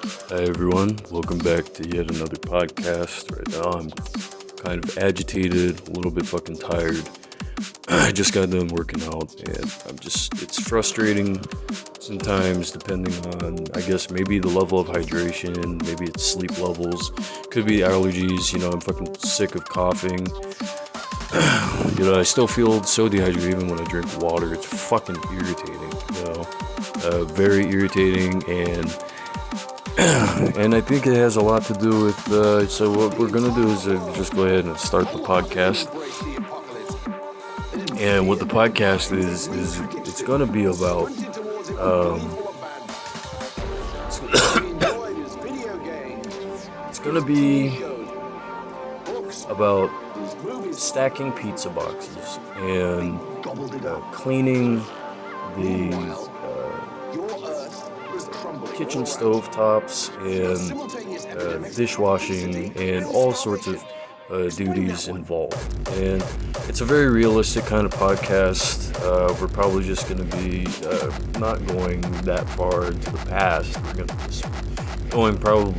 Hi everyone, welcome back to yet another podcast. Right now I'm kind of agitated, a little bit fucking tired. I just got done working out and it's frustrating sometimes depending on, I guess, maybe the level of hydration, maybe it's sleep levels, could be allergies, I'm fucking sick of coughing. I still feel so dehydrated even when I drink water. It's fucking irritating, very irritating and I think it has a lot to do with, so what we're gonna do is just go ahead and start the podcast. And what the podcast is it's gonna be about, it's gonna be about stacking pizza boxes and cleaning the kitchen stove tops and dishwashing and all sorts of duties involved. And it's a very realistic kind of podcast. We're probably just going to be not going that far into the past. We're going to just going probably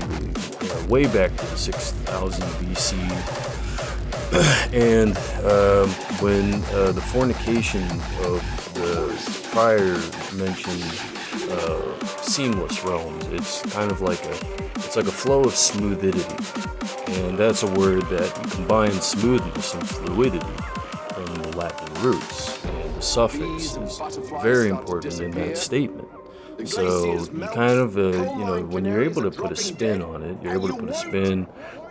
way back to the 6000 BC. And when the fornication of the prior mentioned seamless realms, it's kind of like a flow of smoothidity, and that's a word that combines smoothness and fluidity from the Latin roots, and the suffix is very important in that statement. So you kind of, when you're able to put a spin on it, you're able to put a spin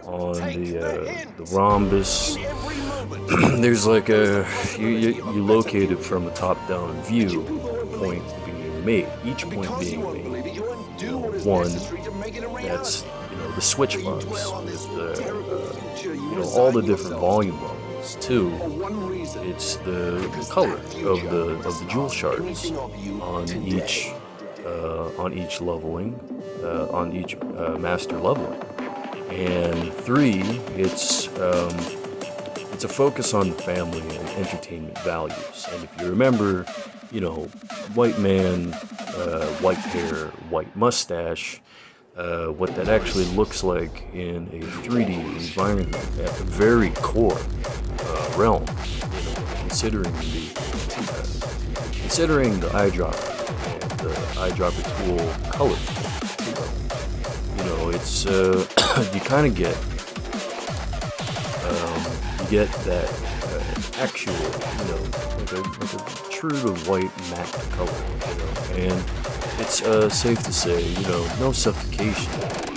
on the rhombus. There's like you locate it from a top-down view, point being made, each point being made. One, that's the switch box with all the different volume levels. Two, it's the color of the jewel shards on each leveling, on each master leveling. And three, it's a focus on family and entertainment values. And if you remember, white man, white hair, white mustache, what that actually looks like in a 3D environment at the very core realm, considering the eyedropper and the eyedropper tool color. It's you kind of get that actual, like a true to white matte color, and it's safe to say, no suffocation,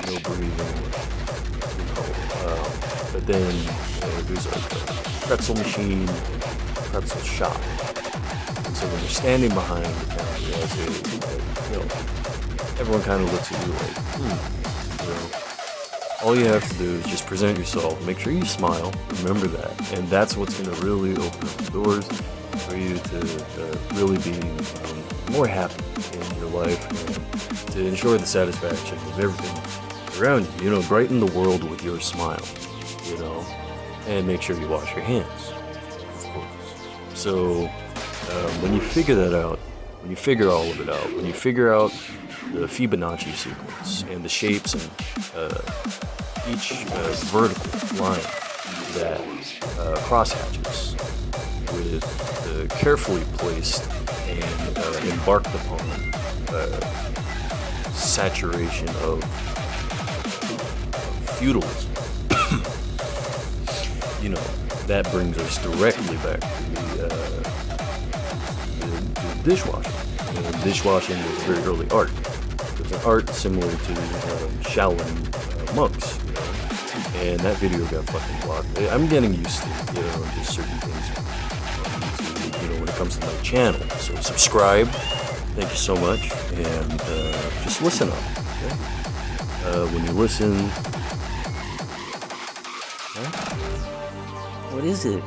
no breathing, but then there's a pretzel machine, pretzel shop, and so when you're standing behind the counter, everyone kind of looks at you like, all you have to do is just present yourself, make sure you smile, remember that, and that's what's going to really open up the doors for you to really be more happy in your life and to enjoy the satisfaction of everything around you, brighten the world with your smile, and make sure you wash your hands, of course. So when you figure that out, when you figure all of it out, when you figure out the Fibonacci sequence and the shapes and each vertical line that crosshatches with the carefully placed and embarked upon saturation of feudalism. That brings us directly back to the dishwashing. Dishwashing was very early art. It was an art similar to Shaolin monks, and that video got fucking blocked. I'm getting used to, just certain things on YouTube, when it comes to my channel. So subscribe, thank you so much, and just listen up, okay? When you listen, what is it?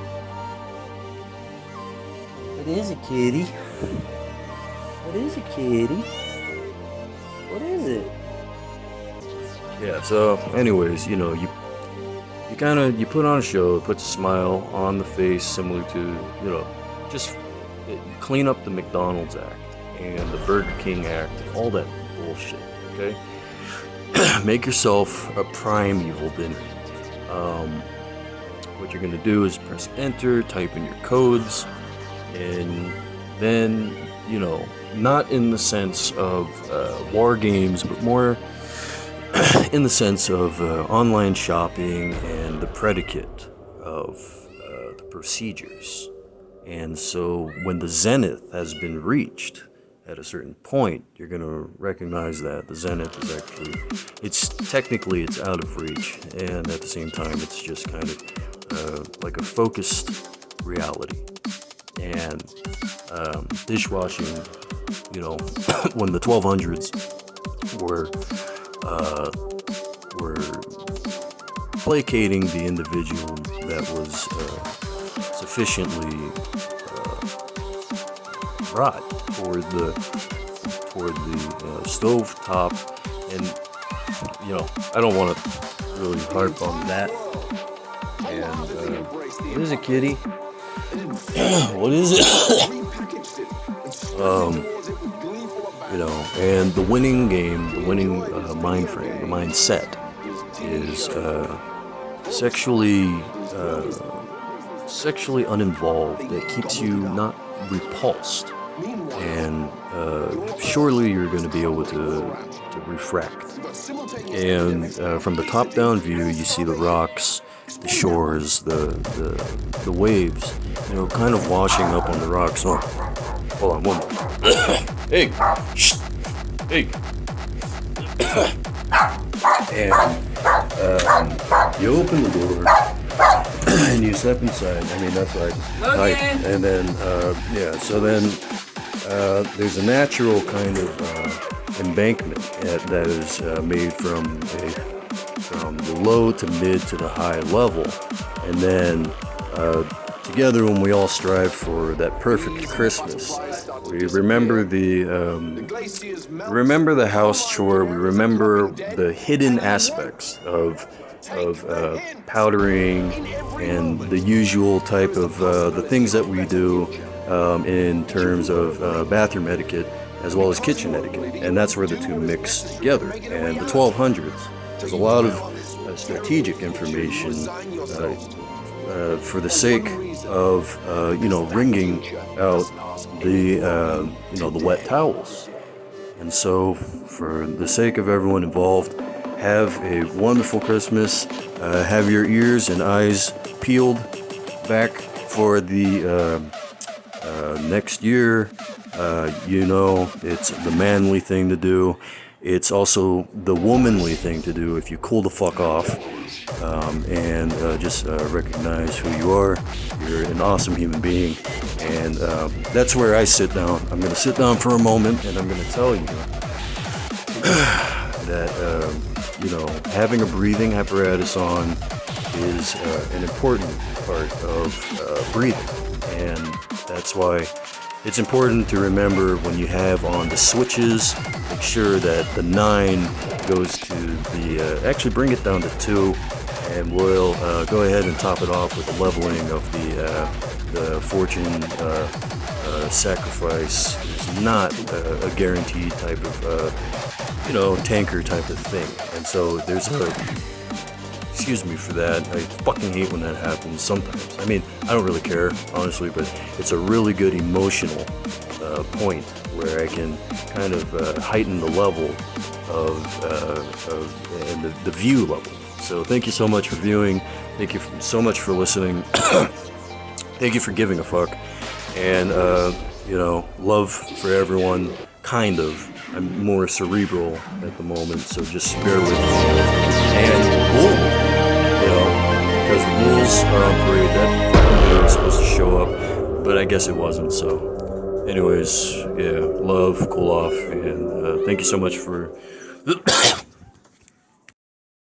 What is it, kitty? What is it, kitty? What is it? Yeah, so anyways, you put on a show, it puts a smile on the face, similar to, just clean up the McDonald's act and the Burger King act and all that bullshit, okay? make yourself a prime evil dinner. Um, what you're gonna do is press enter, type in your codes, and then, not in the sense of war games, but more in the sense of online shopping and the predicate of the procedures. And so when the zenith has been reached at a certain point, you're going to recognize that the zenith is actually, it's out of reach, and at the same time, it's just kind of like a focused reality. And dishwashing, when the 1200s were placating the individual that was sufficiently brought toward the stove top, and I don't want to really harp on that. And what is it, kitty? What is it? And the winning game, the winning mind frame, the mindset is sexually uninvolved. That keeps you not repulsed, and surely you're going to be able to refract. And from the top-down view, you see the rocks, the shores, the waves, kind of washing up on the rocks. Oh, hold on, one more. Hey, shh, hey. And you open the door and you step inside. I mean, that's like height. And then, so then there's a natural kind of embankment that is made from the low to mid to the high level. And then together, when we all strive for that perfect Christmas, we remember the house chore. We remember the hidden aspects of powdering and the usual type of the things that we do in terms of bathroom etiquette as well as kitchen etiquette, and that's where the two mix together. And the 1200s, there's a lot of strategic information for the sake of wringing out the wet towels. And so, for the sake of everyone involved, have a wonderful Christmas. Have your ears and eyes peeled back for the next year. It's the manly thing to do. It's also the womanly thing to do if you cool the fuck off and just recognize who you are. You're an awesome human being. And that's where I sit down. I'm going to sit down for a moment and I'm going to tell you that, having a breathing apparatus on is an important part of breathing. And that's why it's important to remember when you have on the switches, make sure that the 9 goes to the, actually bring it down to 2, and we'll go ahead and top it off with a leveling of the fortune sacrifice. It's not a guaranteed type of, tanker type of thing. And so there's excuse me for that. I fucking hate when that happens sometimes. I mean, I don't really care, honestly, but it's a really good emotional point where I can kind of heighten the level and the view level. So thank you so much for viewing. Thank you so much for listening. Thank you for giving a fuck. And, love for everyone, kind of. I'm more cerebral at the moment, so just bear with me. And boom! Because the rules are on parade, that fucking was supposed to show up, but I guess it wasn't, so. Anyways, yeah, love, cool off, and thank you so much for